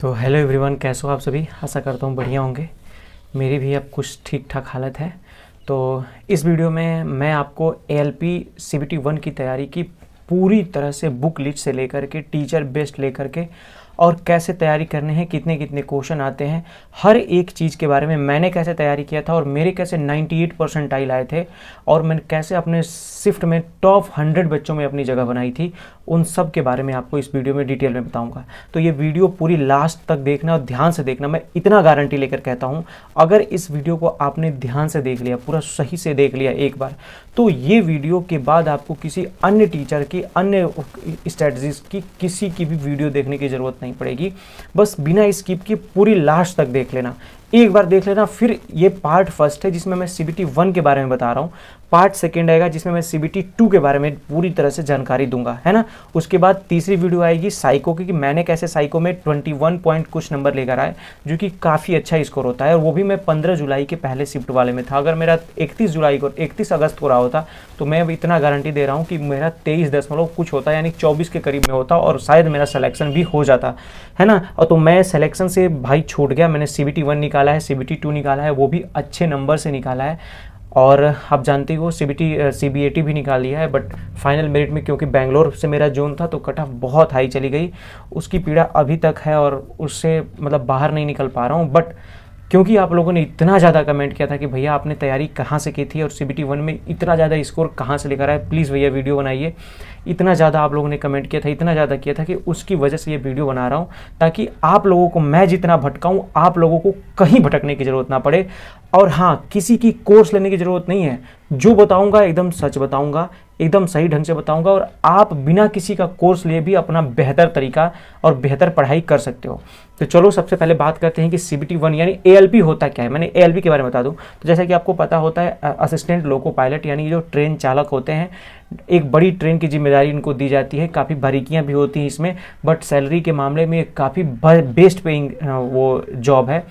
तो hello everyone, कैसे हो आप सभी। आशा करता हूँ बढ़िया होंगे। मेरी भी अब कुछ ठीक ठाक हालत है। तो इस वीडियो में मैं आपको ALP CBT 1 की तैयारी की पूरी तरह से बुक लिस्ट से लेकर के टीचर बेस्ड लेकर के और कैसे तैयारी करने हैं, कितने कितने क्वेश्चन आते हैं, हर एक चीज़ के बारे में मैंने कैसे तैयारी किया था और मेरे कैसे 98 परसेंटाइल आए थे और मैंने कैसे अपने शिफ्ट में टॉप 100 बच्चों में अपनी जगह बनाई थी, उन सब के बारे में आपको इस वीडियो में डिटेल में बताऊंगा। तो ये वीडियो पूरी लास्ट तक देखना और ध्यान से देखना। मैं इतना गारंटी लेकर कहता हूँ, अगर इस वीडियो को आपने ध्यान से देख लिया, पूरा सही से देख लिया एक बार, तो ये वीडियो के बाद आपको किसी अन्य टीचर की, अन्य स्ट्रेटजीज की, किसी की भी वीडियो देखने की ज़रूरत नहीं पड़ेगी। बस बिना स्किप के पूरी लास्ट तक देख लेना, एक बार देख लेना। फिर ये पार्ट फर्स्ट है जिसमें मैं CBT 1 के बारे में बता रहा हूँ, पार्ट सेकेंड आएगा जिसमें मैं CBT 2 के बारे में पूरी तरह से जानकारी दूंगा, है ना। उसके बाद तीसरी वीडियो आएगी साइको की, कि मैंने कैसे साइको में 21 पॉइंट कुछ नंबर लेकर आए, जो कि काफ़ी अच्छा स्कोर होता है, और वो भी मैं 15 जुलाई के पहले शिफ्ट वाले में था। अगर मेरा 31 अगस्त को रहा होता तो मैं अब इतना गारंटी दे रहा हूँ कि मेरा 23 कुछ होता, यानी 24 के करीब में होता, और शायद मेरा सिलेक्शन भी हो जाता, है ना। और तो मैं सिलेक्शन से भाई छूट गया। मैंने CBT 1 निकाला है, CBT 2 निकाला है, वो भी अच्छे नंबर से निकाला है, और आप जानते हो CBAT भी निकाल लिया है। बट फाइनल मेरिट में क्योंकि बैंगलोर से मेरा जोन था तो कट ऑफ बहुत हाई चली गई, उसकी पीड़ा अभी तक है और उससे मतलब बाहर नहीं निकल पा रहा हूँ। बट क्योंकि आप लोगों ने इतना ज़्यादा कमेंट किया था कि भैया आपने तैयारी कहाँ से की थी और CBT 1 में इतना ज़्यादा स्कोर कहाँ से लेकर आए, प्लीज़ भैया वीडियो बनाइए। इतना ज़्यादा आप लोगों ने कमेंट किया था, इतना ज़्यादा किया था कि उसकी वजह से ये वीडियो बना रहा हूँ, ताकि आप लोगों को मैं जितना भटकाऊँ, आप लोगों को कहीं भटकने की ज़रूरत ना पड़े। और हाँ, किसी की कोर्स लेने की ज़रूरत नहीं है। जो बताऊँगा एकदम सच बताऊँगा, एकदम सही ढंग से बताऊंगा, और आप बिना किसी का कोर्स लिए भी अपना बेहतर तरीका और बेहतर पढ़ाई कर सकते हो। तो चलो सबसे पहले बात करते हैं कि CBT 1 यानी ALP होता क्या है। मैंने ALP के बारे में बता दूं तो जैसा कि आपको पता होता है, असिस्टेंट लोको पायलट, यानी जो ट्रेन चालक होते हैं, एक बड़ी ट्रेन की जिम्मेदारी इनको दी जाती है। काफ़ी बारीकियां भी होती हैं इसमें, बट सैलरी के मामले में काफ़ी बेस्ट पेइंग वो जॉब है।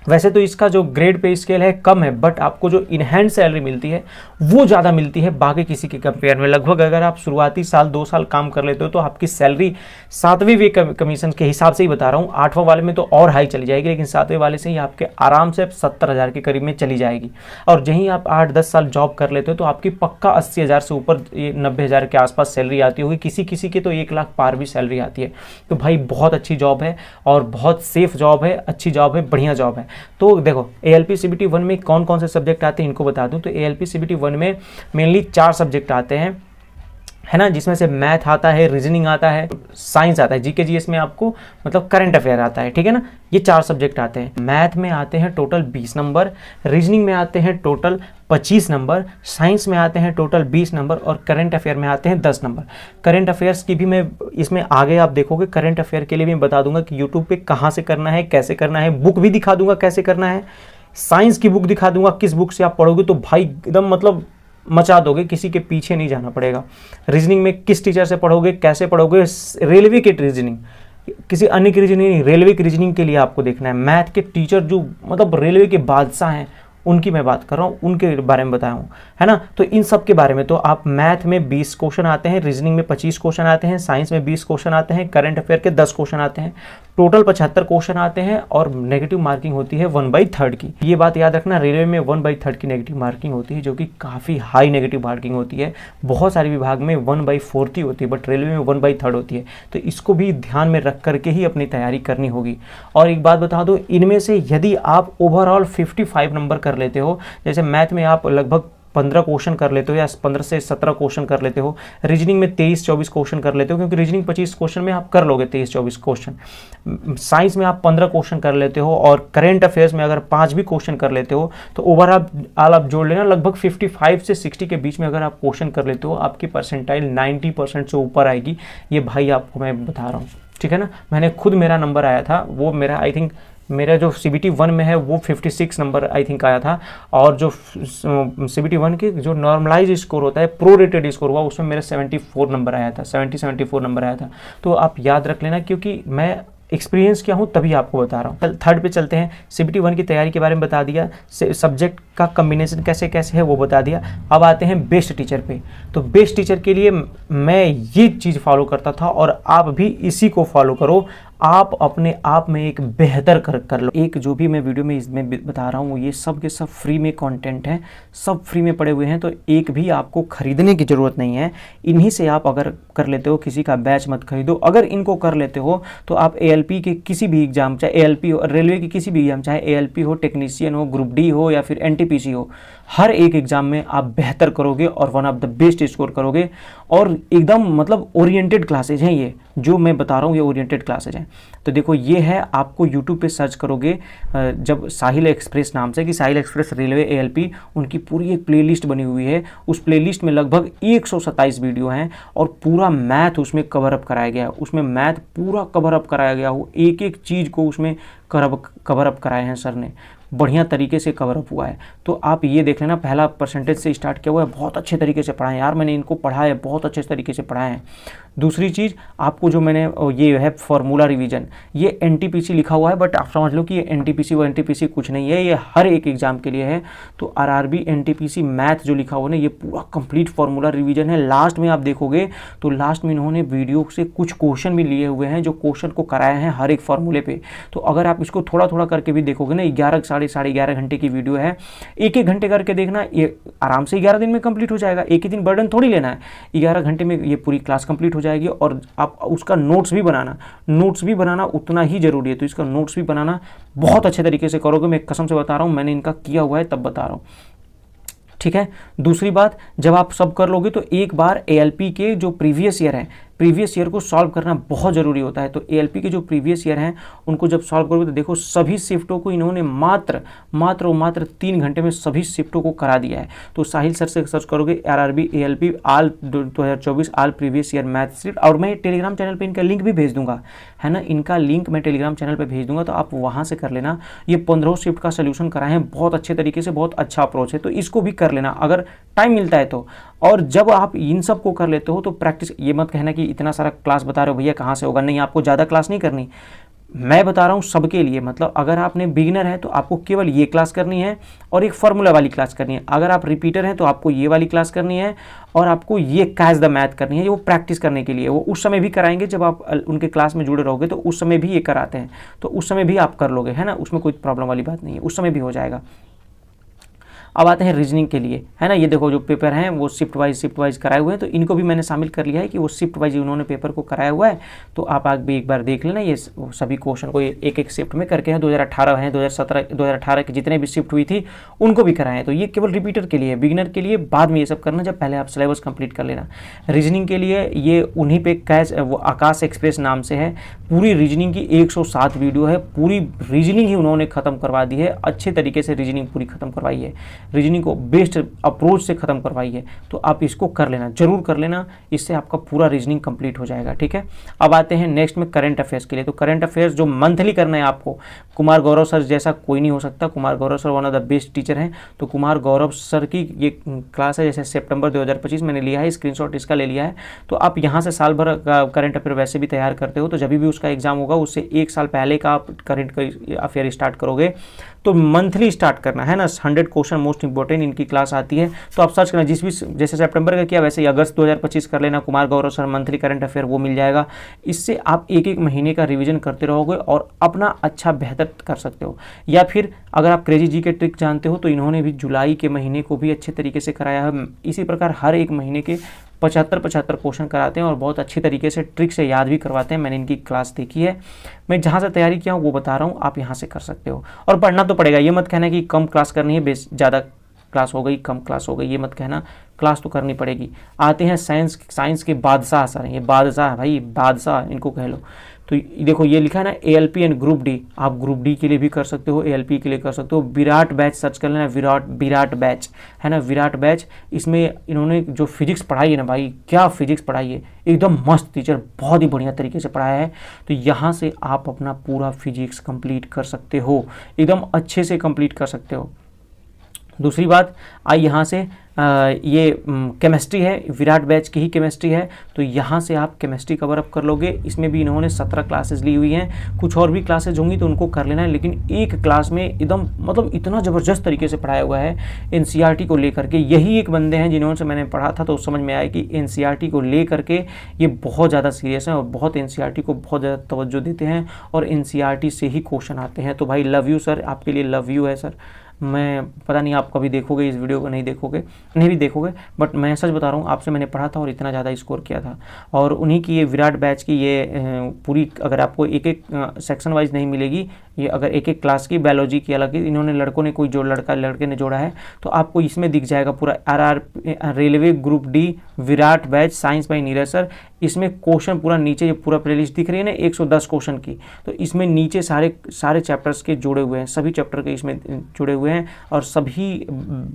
वैसे तो इसका जो ग्रेड पे स्केल है कम है, बट आपको जो इन हैंड सैलरी मिलती है वो ज़्यादा मिलती है बाकी किसी के कंपेयर में। लगभग अगर आप शुरुआती साल 2 साल काम कर लेते हो तो आपकी सैलरी 7वें वे कमीशन के हिसाब से ही बता रहा हूँ, 8वां वाले में तो और हाई चली जाएगी, लेकिन 7वें वाले से ही आपके आराम से 70,000 के करीब में चली जाएगी। और यहीं आप 8-10 साल जॉब कर लेते हो तो आपकी पक्का 80,000 से ऊपर 90,000 के आसपास सैलरी आती होगी। किसी किसी की तो 1 लाख पार भी सैलरी आती है। तो भाई बहुत अच्छी जॉब है और बहुत सेफ जॉब है, अच्छी जॉब है, बढ़िया जॉब है। तो देखो ALP CBT 1 में कौन कौन से सब्जेक्ट आते हैं इनको बता दूं। तो ALP CBT 1 में मेनली 4 सब्जेक्ट आते हैं, है ना, जिसमें से मैथ आता है, रीजनिंग आता है, साइंस आता है, GK GS में आपको मतलब करंट अफेयर आता है, ठीक है ना। ये 4 सब्जेक्ट आते हैं। मैथ में आते हैं टोटल 20 नंबर, रीजनिंग में आते हैं टोटल 25 नंबर, साइंस में आते हैं टोटल 20 नंबर, और करंट अफेयर में आते हैं 10 नंबर। करंट अफेयर्स की भी मैं इसमें आगे आप देखोगे, करंट अफेयर के लिए भी बता दूंगा कि यूट्यूब पे कहाँ से करना है, कैसे करना है, बुक भी दिखा दूंगा कैसे करना है, साइंस की बुक दिखा दूंगा किस बुक से आप पढ़ोगे तो भाई एकदम मतलब मचा दोगे, किसी के पीछे नहीं जाना पड़ेगा। रीजनिंग में किस टीचर से पढ़ोगे, कैसे पढ़ोगे, रेलवे की रीजनिंग, किसी अन्य की रीजनिंग नहीं, रेलवे की रीजनिंग के लिए आपको देखना है। मैथ के टीचर जो मतलब रेलवे के बादशाह हैं, उनकी मैं बात कर रहा हूँ, उनके बारे में बताया हूँ, है ना। तो इन सब के बारे में तो आप मैथ में 20 क्वेश्चन आते हैं, रीजनिंग में 25 क्वेश्चन आते हैं, साइंस में 20 क्वेश्चन आते हैं, करंट अफेयर के 10 क्वेश्चन आते हैं, टोटल 75 क्वेश्चन आते हैं, और नेगेटिव मार्किंग होती है 1/3 की। ये बात याद रखना, रेलवे में 1/3 की नेगेटिव मार्किंग होती है, जो कि काफ़ी हाई नेगेटिव मार्किंग होती है। बहुत सारे विभाग में 1/4 ही होती है, बट रेलवे में 1/3 होती है। तो इसको भी ध्यान में रख करके ही अपनी तैयारी करनी होगी। और एक बात बता दो, इनमें से यदि आप ओवरऑल 55 नंबर कर लेते हो, जैसे मैथ में आप लगभग 15 क्वेश्चन कर लेते हो या 15 से 17 क्वेश्चन कर लेते हो, रीजनिंग में 23-24 क्वेश्चन कर लेते हो, क्योंकि रीजनिंग 25 क्वेश्चन में आप कर लोगे 23-24 क्वेश्चन, साइंस में आप 15 क्वेश्चन कर लेते हो, और करंट अफेयर्स में अगर 5 भी क्वेश्चन कर लेते हो तो ओवरऑल आप जोड़ लेना लगभग 55 से 60 के बीच में अगर आप क्वेश्चन कर लेते हो, आपकी परसेंटाइल 90% से ऊपर आएगी। ये भाई आपको मैं बता रहा हूँ, ठीक है ना। मैंने खुद, मेरा नंबर आया था, वो मेरा आई थिंक मेरा जो CBT 1 में है वो 56 नंबर आई थिंक आया था, और जो CBT 1 के जो नॉर्मलाइज स्कोर होता है, प्रो रेटेड स्कोर हुआ, उसमें मेरा 74 नंबर आया था, 74 नंबर आया था। तो आप याद रख लेना, क्योंकि मैं एक्सपीरियंस क्या हूँ तभी आपको बता रहा हूँ। थर्ड पे चलते हैं। CBT 1 की तैयारी के बारे में बता दिया, सब्जेक्ट का कम्बिनेशन कैसे कैसे है वो बता दिया। अब आते हैं बेस्ट टीचर पे। तो बेस्ट टीचर के लिए मैं ये चीज़ फॉलो करता था और आप भी इसी को फॉलो करो। आप अपने आप में एक बेहतर कर लो। एक जो भी मैं वीडियो में इसमें बता रहा हूँ ये सब के सब फ्री में कंटेंट है, सब फ्री में पड़े हुए हैं, तो एक भी आपको खरीदने की ज़रूरत नहीं है। इन्हीं से आप अगर कर लेते हो, किसी का बैच मत खरीदो। अगर इनको कर लेते हो तो आप ALP के किसी भी एग्जाम, चाहे ALP हो, रेलवे की किसी भी एग्जाम, चाहे ALP हो, टेक्नीशियन हो, ग्रुप डी हो या फिर NTPC हो, हर एक एग्जाम में आप बेहतर करोगे और one of the best score करोगे। और एकदम मतलब ओरिएंटेड क्लासेज हैं ये, जो मैं बता रहा हूँ ये ओरिएंटेड क्लासेज हैं। तो देखो ये है, आपको यूट्यूब पे सर्च करोगे जब साहिल एक्सप्रेस नाम से, कि साहिल एक्सप्रेस रेलवे ALP, उनकी पूरी एक प्लेलिस्ट बनी हुई है। उस प्लेलिस्ट में लगभग 127 वीडियो हैं और पूरा मैथ उसमें कवर अप कराया गया है। उसमें मैथ पूरा कवर अप कराया गया हो, एक एक चीज़ को उसमें कवर अप कराए हैं सर ने, बढ़िया तरीके से कवर अप हुआ है। तो आप ये देख लेना, पहला परसेंटेज से स्टार्ट किया हुआ है, बहुत अच्छे तरीके से पढ़ाएं यार, मैंने इनको पढ़ा है, बहुत अच्छे तरीके से पढ़ाए हैं। दूसरी चीज़ आपको जो मैंने ये है फार्मूला रिवीजन, ये NTPC लिखा हुआ है, बट आप समझ लो कि ये NTPC वो NTPC कुछ नहीं है, ये हर एक एग्जाम के लिए है। तो RRB NTPC मैथ जो लिखा हुआ है ना, ये पूरा कंप्लीट फार्मूला रिवीजन है। लास्ट में आप देखोगे तो लास्ट में इन्होंने वीडियो से कुछ क्वेश्चन भी लिए हुए हैं, जो क्वेश्चन को कराए हैं हर एक फार्मूले पे। तो अगर आप इसको थोड़ा थोड़ा करके भी देखोगे ना, 11 साढ़े 11 घंटे की वीडियो है, एक एक घंटे करके देखना, ये आराम से 11 दिन में कंप्लीट हो जाएगा। एक ही दिन बर्डन थोड़ी लेना है, 11 घंटे में ये पूरी क्लास कंप्लीट हो जाएगी। और आप उसका नोट्स भी बनाना उतना ही जरूरी है। तो इसका नोट्स भी बनाना बहुत अच्छे तरीके से करोगे, मैं कसम से बता रहा हूँ, मैंने इनका किया हुआ है तब बता रहा हूँ, ठीक है। दूसरी बात, जब आप सब कर लोगे तो एक बार ALP के जो प्रीवियस ईयर हैं, प्रीवियस ईयर को सॉल्व करना बहुत ज़रूरी होता है। तो ALP के जो प्रीवियस ईयर हैं उनको जब सॉल्व करोगे तो देखो सभी शिफ्टों को इन्होंने मात्र 3 घंटे में सभी शिफ्टों को करा दिया है। तो साहिल सर से सर्च करोगे RRB ALP आल 2024 आल प्रीवियस ईयर मैथ शिफ्ट, और मैं टेलीग्राम चैनल पर इनका लिंक भी भेज दूंगा, है ना, इनका लिंक मैं टेलीग्राम चैनल पर भेज दूंगा, तो आप वहाँ से कर लेना। ये 15 शिफ्ट का सोल्यूशन कराए हैं बहुत अच्छे तरीके से, बहुत अच्छा अप्रोच है, तो इसको भी कर लेना अगर टाइम मिलता है तो। और जब आप इन सब को कर लेते हो तो प्रैक्टिस, ये मत कहना कि इतना सारा क्लास बता रहे हो भैया कहाँ से होगा, नहीं, आपको ज़्यादा क्लास नहीं करनी, मैं बता रहा हूँ सबके लिए। मतलब अगर आपने बिगिनर है तो आपको केवल ये क्लास करनी है और एक फार्मूला वाली क्लास करनी है। अगर आप रिपीटर हैं तो आपको ये वाली क्लास करनी है और आपको ये कैच द मैथ करनी है। वो प्रैक्टिस करने के लिए, वो उस समय भी कराएंगे जब आप उनके क्लास में जुड़े रहोगे, तो उस समय भी ये कराते हैं, तो उस समय भी आप कर लोगे, है ना, उसमें कोई प्रॉब्लम वाली बात नहीं है, उस समय भी हो जाएगा। अब आते हैं रीजनिंग के लिए, है ना। ये देखो जो पेपर हैं वो शिफ्ट वाइज कराए हुए हैं, तो इनको भी मैंने शामिल कर लिया है कि वो शिफ्ट वाइज उन्होंने पेपर को कराया हुआ है। तो आप भी एक बार देख लेना, ये सभी क्वेश्चन को एक एक शिफ्ट में करके हैं। 2018 हैं, 2017 2018 की जितने भी शिफ्ट हुई थी उनको भी कराएं। तो ये केवल रिपीटर के लिए, बिगिनर के लिए बाद में ये सब करना, जब पहले आप सिलेबस कंप्लीट कर लेना। रीजनिंग के लिए ये उन्हीं पे कैच, वो आकाश एक्सप्रेस नाम से है, पूरी रीजनिंग की 107 वीडियो है, पूरी रीजनिंग ही उन्होंने खत्म करवा दी है, अच्छे तरीके से रीजनिंग पूरी खत्म करवाई है, रीजनिंग को बेस्ट अप्रोच से खत्म करवाई है। तो आप इसको कर लेना, जरूर कर लेना, इससे आपका पूरा रीजनिंग कंप्लीट हो जाएगा, ठीक है। अब आते हैं नेक्स्ट में करंट अफेयर्स के लिए। तो करंट अफेयर्स जो मंथली करना है आपको, कुमार गौरव सर जैसा कोई नहीं हो सकता। Kumar Gaurav sir one of the best teacher हैं। तो कुमार गौरव सर की ये क्लास है, जैसे सितंबर 2025 मैंने लिया है, स्क्रीनशॉट इसका ले लिया है। तो आप यहाँ से साल भर का करंट अफेयर वैसे भी तैयार करते हो, तो जब भी उसका एग्जाम होगा उससे 1 साल पहले का आप करंट अफेयर स्टार्ट करोगे। तो मंथली स्टार्ट करना है ना, 100 क्वेश्चन मोस्ट इंपॉर्टेंट इनकी क्लास आती है। तो आप सर्च करना, जिस भी जैसे सितंबर का किया वैसे ही अगस्त 2025 कर लेना, Kumar Gaurav sir monthly current affair, वो मिल जाएगा। इससे आप एक एक महीने का रिवीजन करते रहोगे और अपना अच्छा बेहतर कर सकते हो। या फिर अगर आप क्रेजी जी के ट्रिक जानते हो तो इन्होंने भी जुलाई के महीने को भी अच्छे तरीके से कराया है। इसी प्रकार हर एक महीने के 75 क्वेश्चन कराते हैं और बहुत अच्छी तरीके से ट्रिक से याद भी करवाते हैं। मैंने इनकी क्लास देखी है, मैं जहाँ से तैयारी किया हूँ वो बता रहा हूँ, आप यहाँ से कर सकते हो। और पढ़ना तो पड़ेगा, ये मत कहना कि कम क्लास करनी है, ज़्यादा क्लास हो गई, कम क्लास हो गई, ये मत कहना, क्लास तो करनी पड़ेगी। आते हैं साइंस के बादशाह सर, ये बादशाह भाई, बादशाह इनको कह लो। तो देखो ये लिखा है ना ALP एंड ग्रुप डी, आप ग्रुप डी के लिए भी कर सकते हो, ALP के लिए कर सकते हो। विराट बैच सर्च कर लेना, विराट बैच है ना, विराट बैच। इसमें इन्होंने जो फिजिक्स पढ़ाई है ना भाई, क्या फिजिक्स पढ़ाई है, एकदम मस्त टीचर, बहुत ही बढ़िया तरीके से पढ़ाया है। तो यहाँ से आप अपना पूरा फिजिक्स कंप्लीट कर सकते हो, एकदम अच्छे से कंप्लीट कर सकते हो। दूसरी बात आई यहाँ से ये केमिस्ट्री है, विराट बैच की ही केमिस्ट्री है, तो यहाँ से आप केमिस्ट्री कवर अप कर लोगे। इसमें भी इन्होंने 17 क्लासेस ली हुई हैं, कुछ और भी क्लासेज होंगी तो उनको कर लेना है, लेकिन एक क्लास में एकदम मतलब इतना ज़बरदस्त तरीके से पढ़ाया हुआ है एनसीईआरटी को लेकर के। यही एक बंदे हैं जिन्होंने मैंने पढ़ा था तो समझ में आया कि एनसीईआरटी को लेकर के ये बहुत ज़्यादा सीरियस हैं और बहुत एनसीईआरटी को बहुत ज़्यादा तवज्जो देते हैं और एनसीईआरटी से ही क्वेश्चन आते हैं। तो भाई लव यू सर, आपके लिए लव यू है सर। मैं पता नहीं आप कभी देखोगे इस वीडियो को, नहीं भी देखोगे, बट मैं सच बता रहा हूँ, आपसे मैंने पढ़ा था और इतना ज़्यादा स्कोर किया था। और उन्हीं की ये विराट बैच की ये पूरी, अगर आपको एक एक सेक्शन वाइज नहीं मिलेगी, ये अगर एक एक क्लास की बायोलॉजी की अलग, इन्होंने लड़कों ने कोई जो लड़के ने जोड़ा है, तो आपको इसमें दिख जाएगा पूरा RR railway group D Virat batch science by Neeraj sir. इसमें क्वेश्चन पूरा नीचे ये पूरा प्लेलिस्ट दिख रही है ना 110 क्वेश्चन की, तो इसमें नीचे सारे चैप्टर्स के जुड़े हुए हैं, सभी चैप्टर के इसमें जुड़े हुए हैं और सभी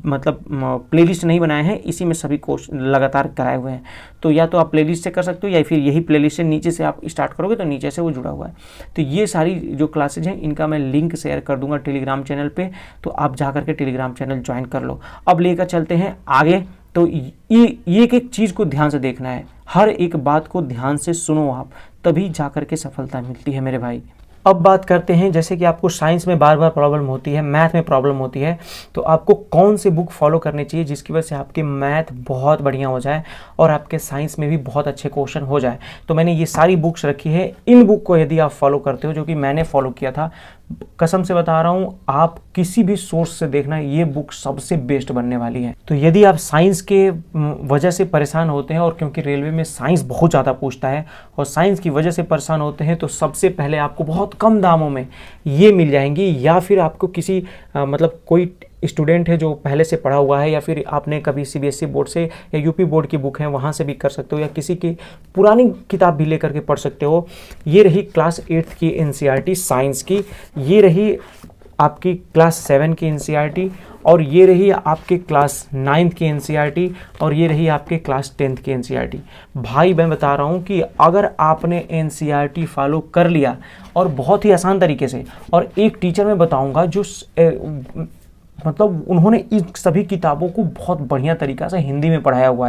मतलब प्लेलिस्ट नहीं बनाए हैं, इसी में सभी क्वेश्चन लगातार कराए हुए हैं। तो या तो आप प्लेलिस्ट से कर सकते हो या फिर यही प्लेलिस्ट से नीचे से आप स्टार्ट करोगे तो नीचे से वो जुड़ा हुआ है। तो ये सारी जो क्लासेज हैं इनका मैं लिंक शेयर कर दूंगा टेलीग्राम चैनल पे, तो आप जा करके टेलीग्राम चैनल ज्वाइन कर लो। अब लेकर चलते हैं आगे। तो ये एक एक चीज़ को ध्यान से देखना है, हर एक बात को ध्यान से सुनो आप, तभी जा करके सफलता मिलती है मेरे भाई। अब बात करते हैं, जैसे कि आपको साइंस में बार बार प्रॉब्लम होती है, मैथ में प्रॉब्लम होती है, तो आपको कौन सी बुक फॉलो करनी चाहिए जिसकी वजह से आपके मैथ बहुत बढ़िया हो जाए और आपके साइंस में भी बहुत अच्छे क्वेश्चन हो जाए। तो मैंने ये सारी बुक्स रखी है, इन बुक को यदि आप फॉलो करते हो, जो कि मैंने फॉलो किया था, कसम से बता रहा हूँ, आप किसी भी सोर्स से देखना, ये बुक सबसे बेस्ट बनने वाली है। तो यदि आप साइंस के वजह से परेशान होते हैं, और क्योंकि रेलवे में साइंस बहुत ज़्यादा पूछता है और साइंस की वजह से परेशान होते हैं, तो सबसे पहले आपको बहुत कम दामों में ये मिल जाएंगी, या फिर आपको किसी मतलब कोई स्टूडेंट है जो पहले से पढ़ा हुआ है, या फिर आपने कभी CBSE बोर्ड से या यूपी बोर्ड की बुक है वहाँ से भी कर सकते हो, या किसी की पुरानी किताब भी लेकर के पढ़ सकते हो। ये रही क्लास 8th की NCERT साइंस की, ये रही आपकी क्लास 7 की NCERT, और ये रही आपके क्लास 9th की NCERT, और ये रही आपके क्लास 10th की NCERT। भाई मैं बता रहा हूँ कि अगर आपने NCERT फॉलो कर लिया और बहुत ही आसान तरीके से, और एक टीचर मैं बताऊँगा जो मतलब उन्होंने इन सभी किताबों को बहुत बढ़िया तरीक़ा से हिंदी में पढ़ाया हुआ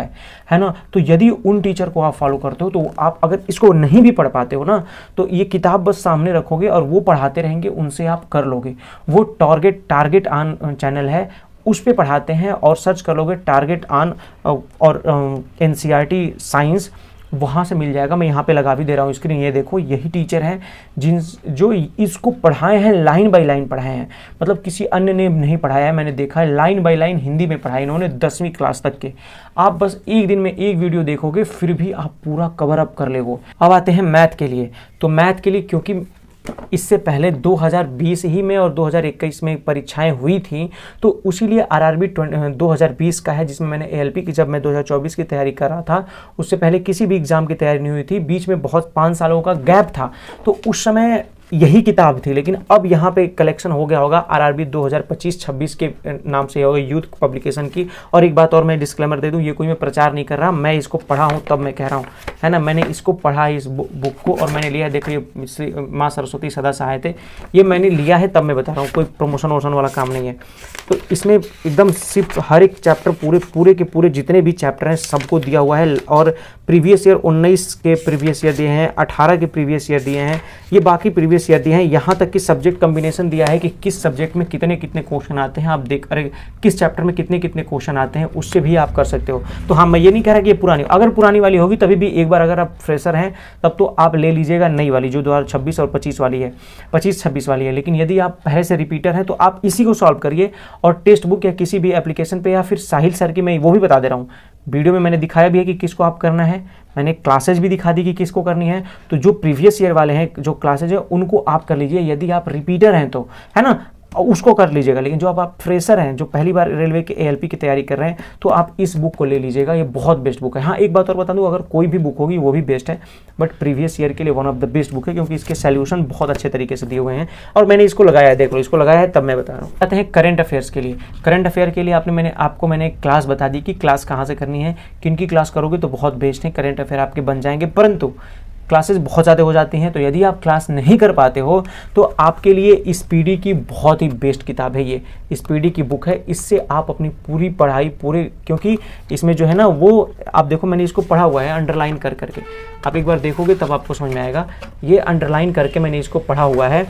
है ना। तो यदि उन टीचर को आप फॉलो करते हो, तो आप अगर इसको नहीं भी पढ़ पाते हो ना, तो ये किताब बस सामने रखोगे और वो पढ़ाते रहेंगे, उनसे आप कर लोगे। वो टारगेट ऑन चैनल है, उस पर पढ़ाते हैं, और सर्च कर लोगे टारगेट ऑन और NCERT साइंस, वहाँ से मिल जाएगा। मैं यहाँ पे लगा भी दे रहा हूँ स्क्रीन, ये देखो, यही टीचर हैं जो इसको पढ़ाए हैं, लाइन बाय लाइन पढ़ाए हैं, मतलब किसी अन्य ने नहीं पढ़ाया है, मैंने देखा है, लाइन बाय लाइन हिंदी में पढ़ाया इन्होंने 10वीं क्लास तक के। आप बस एक दिन में एक वीडियो देखोगे, फिर भी आप पूरा कवर अप कर लेगो। अब आते हैं मैथ के लिए। तो मैथ के लिए, क्योंकि इससे पहले 2020 ही में और 2021 में परीक्षाएं हुई थी, तो उसीलिए RRB 2020 का है, जिसमें मैंने ALP की, जब मैं 2024 की तैयारी कर रहा था, उससे पहले किसी भी एग्ज़ाम की तैयारी नहीं हुई थी, बीच में बहुत 5 सालों का गैप था, तो उस समय यही किताब थी। लेकिन अब यहाँ पे कलेक्शन हो गया होगा RRB 2025-26 के नाम से होगा, यूथ पब्लिकेशन की। और एक बात और मैं डिस्क्लेमर दे दूँ, ये कोई मैं प्रचार नहीं कर रहा, मैं इसको पढ़ा हूँ तब मैं कह रहा हूँ, है ना। मैंने इसको पढ़ा इस बुक को, और मैंने लिया, देखो ये श्री माँ सरस्वती सदा सहायते, ये मैंने लिया है तब मैं बता रहा हूँ, कोई प्रमोशन वोशन वाला काम नहीं है। तो इसमें एकदम सिर्फ हर एक चैप्टर, पूरे के पूरे जितने भी चैप्टर हैं सबको दिया हुआ है, और प्रीवियस ईयर 19 के प्रीवियस ईयर दिए हैं, 18 के प्रीवियस ईयर दिए हैं, ये बाकी प्रीवियस ईयर दिए हैं, यहाँ तक कि सब्जेक्ट कॉम्बिनेशन दिया है कि किस सब्जेक्ट में कितने कितने क्वेश्चन आते हैं, आप देख, अरे किस चैप्टर में कितने कितने क्वेश्चन आते हैं, उससे भी आप कर सकते हो। तो हाँ, मैं ये नहीं कह रहा कि ये पुरानी, अगर पुरानी वाली होगी तभी भी एक बार अगर आप फ्रेशर हैं तब तो आप ले लीजिएगा नई वाली, जो 2026 और 25 वाली है, 25-26 वाली है। लेकिन यदि आप पहले से रिपीटर हैं तो आप इसी को सॉल्व करिए, और टेक्स्ट बुक या किसी भी एप्लीकेशन पे, या फिर साहिल सर की, मैं वो भी बता दे रहा हूँ, वीडियो में मैंने दिखाया भी है कि किसको आप करना है, मैंने क्लासेज भी दिखा दी कि किसको करनी है। तो जो प्रीवियस ईयर वाले हैं जो क्लासेज है उनको आप कर लीजिए, यदि आप रिपीटर हैं तो, है ना, उसको कर लीजिएगा। लेकिन जो आप फ्रेशर हैं, जो पहली बार रेलवे के ALP की तैयारी कर रहे हैं, तो आप इस बुक को ले लीजिएगा, ये बहुत बेस्ट बुक है। हाँ, एक बात और बता दूं, अगर कोई भी बुक होगी वो भी बेस्ट है, बट प्रीवियस ईयर के लिए one of the best book है, क्योंकि इसके सॉल्यूशन बहुत अच्छे तरीके से दिए हुए हैं, और मैंने इसको लगाया है, देख लो, इसको लगाया है तब मैं बता रहा हूँ। आते हैं करंट अफेयर्स के लिए। करंट अफेयर के लिए मैंने क्लास बता दी कि क्लास कहाँ से करनी है, किन की क्लास करोगे तो बहुत बेस्ट है, करंट अफेयर आपके बन जाएंगे। परंतु क्लासेस बहुत ज़्यादा हो जाती हैं, तो यदि आप क्लास नहीं कर पाते हो तो आपके लिए स्पीडी की बहुत ही बेस्ट किताब है। ये स्पीडी की बुक है, इससे आप अपनी पूरी पढ़ाई क्योंकि इसमें जो है ना वो आप देखो, मैंने इसको पढ़ा हुआ है अंडरलाइन कर करके, आप एक बार देखोगे तब आपको समझ में आएगा। ये अंडरलाइन करके मैंने इसको पढ़ा हुआ है,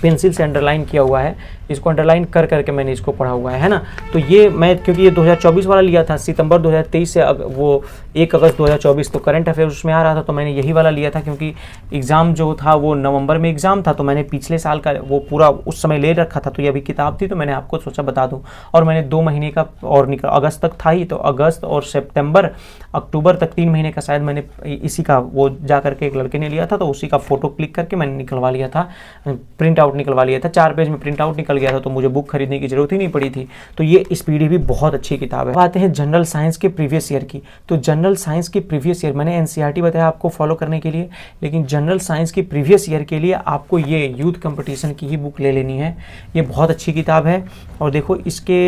पेंसिल से अंडरलाइन किया हुआ है, इसको अंडरलाइन कर करके मैंने इसको पढ़ा हुआ है ना। तो ये मैं क्योंकि ये 2024 वाला लिया था, सितंबर 2023 से वो 1 अगस्त 2024, तो करंट अफेयर उसमें आ रहा था, तो मैंने यही वाला लिया था क्योंकि एग्ज़ाम जो था वो नवंबर में एग्ज़ाम था, तो मैंने पिछले साल का वो पूरा उस समय ले रखा था, तो ये अभी किताब थी तो मैंने आपको सोचा बता दूँ। और मैंने 2 महीने का और अगस्त तक था ही, तो अगस्त और सितंबर अक्टूबर तक 3 महीने का शायद मैंने इसी का वो जा करके एक लड़के ने लिया था, तो उसी का फोटो क्लिक करके मैंने निकलवा लिया था, प्रिंट आउट निकलवा लिया था, 4 पेज में प्रिंट आउट निकल गया था, तो मुझे बुक खरीदने की जरूरत ही नहीं पड़ी थी। तो ये स्पीडी भी बहुत अच्छी किताब है। आते हैं जनरल साइंस के प्रीवियस ईयर की, तो जनरल साइंस की प्रीवियस ईयर मैंने एनसीईआरटी बताया आपको फॉलो करने के लिए, लेकिन जनरल साइंस की प्रीवियस ईयर के लिए आपको ये यूथ कंपटीशन की ही बुक ले लेनी है। ये बहुत अच्छी किताब है, और देखो इसके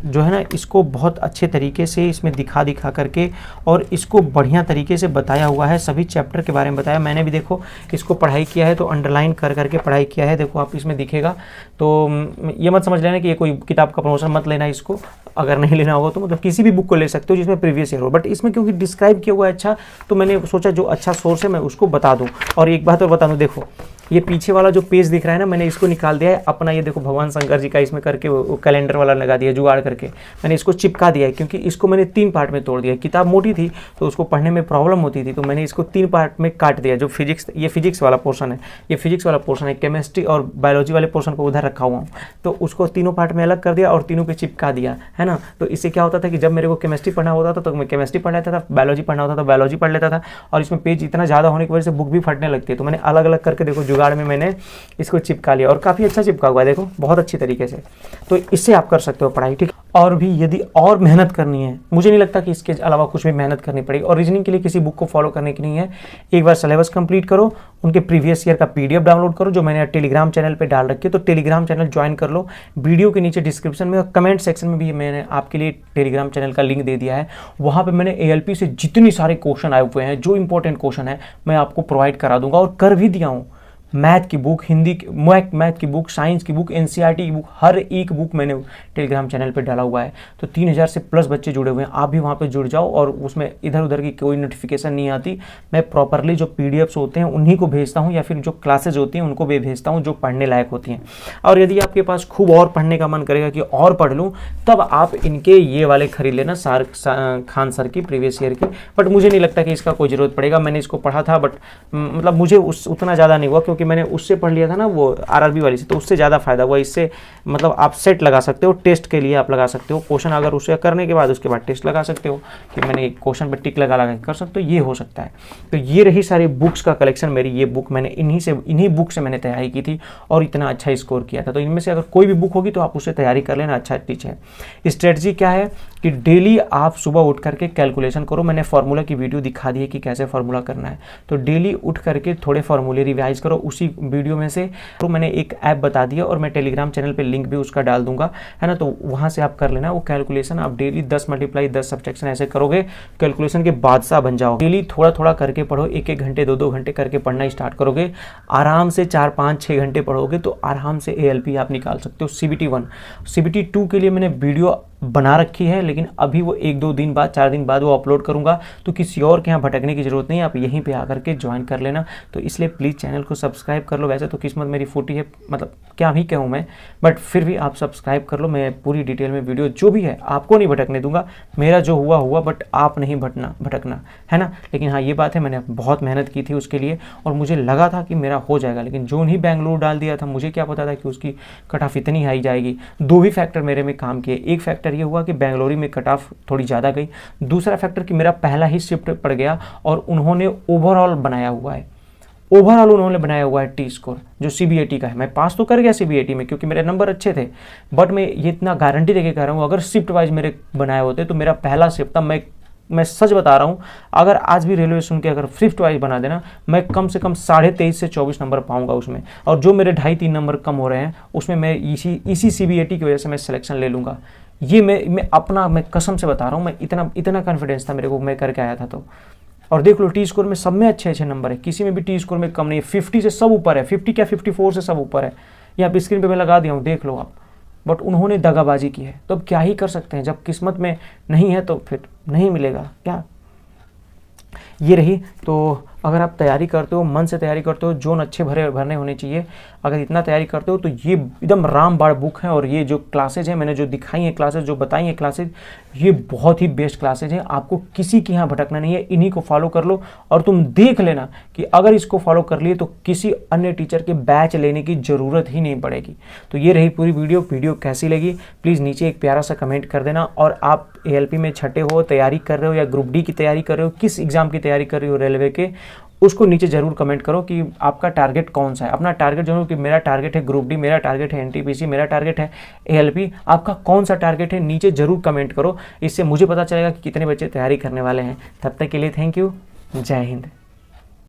जो है ना, इसको बहुत अच्छे तरीके से इसमें दिखा करके और इसको बढ़िया तरीके से बताया हुआ है, सभी चैप्टर के बारे में बताया। मैंने भी देखो इसको पढ़ाई किया है, तो अंडरलाइन कर करके पढ़ाई किया है, देखो आप इसमें दिखेगा। तो ये मत समझ लेना कि ये कोई किताब का प्रमोशन मत लेना इसको, अगर नहीं लेना होगा तो मतलब किसी भी बुक को ले सकते हो जिसमें प्रीवियस ईयर हो, बट इसमें क्योंकि डिस्क्राइब किया हुआ है अच्छा, तो मैंने सोचा जो अच्छा सोर्स है मैं उसको बता दूं। और एक बात और बता दूं, देखो ये पीछे वाला जो पेज दिख रहा है ना, मैंने इसको निकाल दिया है अपना, ये देखो भगवान शंकर जी का इसमें करके वो कैलेंडर वाला लगा दिया जुगाड़ करके, मैंने इसको चिपका दिया है, क्योंकि इसको मैंने 3 पार्ट में तोड़ दिया है। किताब मोटी थी तो उसको पढ़ने में प्रॉब्लम होती थी, तो मैंने इसको 3 पार्ट में काट दिया। जो फिजिक्स, ये फिजिक्स वाला पोर्शन है, ये फिजिक्स वाला पोर्शन है, केमिस्ट्री और बायोलॉजी वाले पोर्शन को उधर रखा हुआ हूँ, तो उसको तीनों पार्ट में अलग कर दिया और तीनों पे चिपका दिया है ना। तो इससे क्या होता था कि जब मेरे को केमिस्ट्री पढ़ना होता था तो मैं केमिस्ट्री पढ़ लेता था, बायोलॉजी पढ़ना होता था बायोलॉजी पढ़ लेता था, और इसमें पेज इतना ज़्यादा होने की वजह से बुक भी फटने लगती है, तो मैंने अलग अलग करके देखो जुगाड़ में मैंने इसको चिपका लिया, और काफ़ी अच्छा चिपका हुआ है देखो, बहुत अच्छी तरीके से। तो इससे आप कर सकते हो पढ़ाई, ठीक। और भी यदि और मेहनत करनी है, मुझे नहीं लगता कि इसके अलावा कुछ भी मेहनत करनी पड़ेगी, और रीजनिंग के लिए किसी बुक को फॉलो करने की नहीं है। एक बार सिलेबस कंप्लीट करो, उनके प्रीवियस ईयर का पीडीएफ डाउनलोड करो, जो मैंने टेलीग्राम चैनल पे डाल रखी है, तो टेलीग्राम चैनल ज्वाइन कर लो। वीडियो के नीचे डिस्क्रिप्शन में और कमेंट सेक्शन में भी मैंने आपके लिए टेलीग्राम चैनल का लिंक दे दिया है। वहाँ पर मैंने एएलपी से जितनी सारे क्वेश्चन आए हुए हैं, जो इंपॉर्टेंट क्वेश्चन है मैं आपको प्रोवाइड करा दूंगा, और कर भी दिया हूँ। मैथ की बुक, हिंदी मैथ की बुक, साइंस की बुक, एनसीईआरटी की बुक, हर एक बुक मैंने टेलीग्राम चैनल पे डाला हुआ है। तो 3000 से प्लस बच्चे जुड़े हुए हैं, आप भी वहाँ पे जुड़ जाओ, और उसमें इधर उधर की कोई नोटिफिकेशन नहीं आती। मैं प्रॉपरली जो पीडीएफ्स होते हैं उन्हीं को भेजता हूँ, या फिर जो क्लासेज होती हैं उनको भी भेजता हूँ जो पढ़ने लायक होती हैं। और यदि आपके पास खूब और पढ़ने का मन करेगा कि और पढ़ लूँ, तब आप इनके ये वाले खरीद लेना, खान सर की प्रीवियस ईयर की। बट मुझे नहीं लगता कि इसका कोई ज़रूरत पड़ेगा, मैंने इसको पढ़ा था, बट मतलब मुझे उतना ज़्यादा नहीं हुआ, क्योंकि मैंने उससे पढ़ लिया था ना वो आरआरबी वाली से, तो उससे ज़्यादा फायदा हुआ। इससे मतलब आप सेट लगा सकते हो, टेस्ट के लिए आप लगा सकते हो क्वेश्चन, अगर उसे करने के बाद उसके बाद टेस्ट लगा सकते हो कि मैंने एक क्वेश्चन पर टिक लगा कर सकते हो, ये हो सकता है। तो ये रही सारी बुक्स का कलेक्शन मेरी। ये बुक मैंने इन्हीं बुक से मैंने तैयारी की थी और इतना अच्छा स्कोर किया था। तो इनमें से अगर कोई भी बुक होगी तो आप उससे तैयारी कर लेना, अच्छा टीच है। स्ट्रेटजी क्या है कि डेली आप सुबह उठ करके कैलकुलेशन करो। मैंने फार्मूला की वीडियो दिखा दी है कि कैसे फार्मूला करना है, तो डेली उठ करके थोड़े फार्मूले रिवाइज करो उसी वीडियो में से। तो मैंने एक ऐप बता दिया, और मैं टेलीग्राम चैनल पे लिंक भी उसका डाल दूंगा, है ना। तो वहां से आप कर लेना वो कैलकुलेशन। आप डेली 10 × 10 सब्ट्रैक्शन ऐसे करोगे, कैलकुलेशन के बादशाह बन जाओ। डेली थोड़ा थोड़ा करके पढ़ो, 1-1 घंटे 2-2 घंटे करके पढ़ना स्टार्ट करोगे, आराम से 4-5-6 घंटे पढ़ोगे तो आराम से एएलपी आप निकाल सकते हो। CBT 1 CBT 2 के लिए मैंने वीडियो बना रखी है, लेकिन अभी वो 1-2 दिन बाद 4 दिन बाद वो अपलोड करूंगा, तो किसी और के यहाँ भटकने की जरूरत नहीं है, आप यहीं पे आकर के ज्वाइन कर लेना। तो इसलिए प्लीज़ चैनल को सब्सक्राइब कर लो। वैसे तो किस्मत मेरी फूटी है, मतलब क्या ही कहूँ मैं, बट फिर भी आप सब्सक्राइब कर लो। मैं पूरी डिटेल में वीडियो जो भी है आपको नहीं भटकने दूंगा, मेरा जो हुआ, बट आप नहीं भटकना, है ना। लेकिन हाँ, ये बात है, मैंने बहुत मेहनत की थी उसके लिए, और मुझे लगा था कि मेरा हो जाएगा, लेकिन जो ही बेंगलुरु डाल दिया था, मुझे क्या पता था कि उसकी कट ऑफ इतनी हाई जाएगी। 2 ही फैक्टर मेरे में काम किए। एक फैक्टर ये हुआ कि बेंगलुरु में कट ऑफ थोड़ी ज़्यादा गई, दूसरा फैक्टर कि मेरा पहला ही शिफ्ट पड़ गया, और उन्होंने ओवरऑल बनाया हुआ है, टी स्कोर जो CBAT का है। मैं पास तो कर गया CBAT में, क्योंकि मेरे नंबर अच्छे थे, बट मैं ये इतना गारंटी देके कह रहा हूँ, अगर शिफ्ट वाइज मेरे बनाए होते तो मेरा पहला शिफ्ट था। मैं सच बता रहा हूँ, अगर आज भी रेलवे सुन के अगर शिफ्ट वाइज बना देना, मैं कम से कम 23.5 से 24 नंबर पाऊंगा उसमें, और जो मेरे 2.5-3 नंबर कम हो रहे हैं उसमें मैं इसी CBAT की वजह से मैं सिलेक्शन ले लूँगा। ये मैं कसम से बता रहा हूँ, मैं इतना कॉन्फिडेंस था मेरे को, मैं करके आया था। तो और देख लो टी स्कोर में सब में अच्छे अच्छे नंबर है, किसी में भी टी स्कोर में कम नहीं है, 50 से सब ऊपर है, 50 क्या 54 से सब ऊपर है। यहाँ पे स्क्रीन पे मैं लगा दिया हूँ, देख लो आप। बट उन्होंने दगाबाजी की है, तो अब क्या ही कर सकते हैं, जब किस्मत में नहीं है तो फिर नहीं मिलेगा क्या। ये रही। तो अगर आप तैयारी करते हो, मन से तैयारी करते हो, जोन अच्छे भरने होने चाहिए। अगर इतना तैयारी करते हो तो ये एकदम रामबाण बुक है। और ये जो क्लासेज हैं, मैंने जो दिखाई हैं क्लासेज, जो बताई हैं क्लासेज, ये बहुत ही बेस्ट क्लासेज हैं। आपको किसी के यहाँ भटकना नहीं है, इन्हीं को फॉलो कर लो। और तुम देख लेना कि अगर इसको फॉलो कर लिए तो किसी अन्य टीचर के बैच लेने की ज़रूरत ही नहीं पड़ेगी। तो ये रही पूरी वीडियो कैसी लगी प्लीज़ नीचे एक प्यारा सा कमेंट कर देना। और आप ALP में छठे हो, तैयारी कर रहे हो, या ग्रुप D की तैयारी कर रहे हो, किस एग्ज़ाम की तैयारी कर रहे हो रेलवे के, उसको नीचे जरूर कमेंट करो कि आपका टारगेट कौन सा है। अपना टारगेट जरूर, कि मेरा टारगेट है ग्रुप D, मेरा टारगेट है NTPC, मेरा टारगेट है ALP, आपका कौन सा टारगेट है नीचे जरूर कमेंट करो। इससे मुझे पता चलेगा कि कितने बच्चे तैयारी करने वाले हैं। तब तक के लिए थैंक यू, जय हिंद।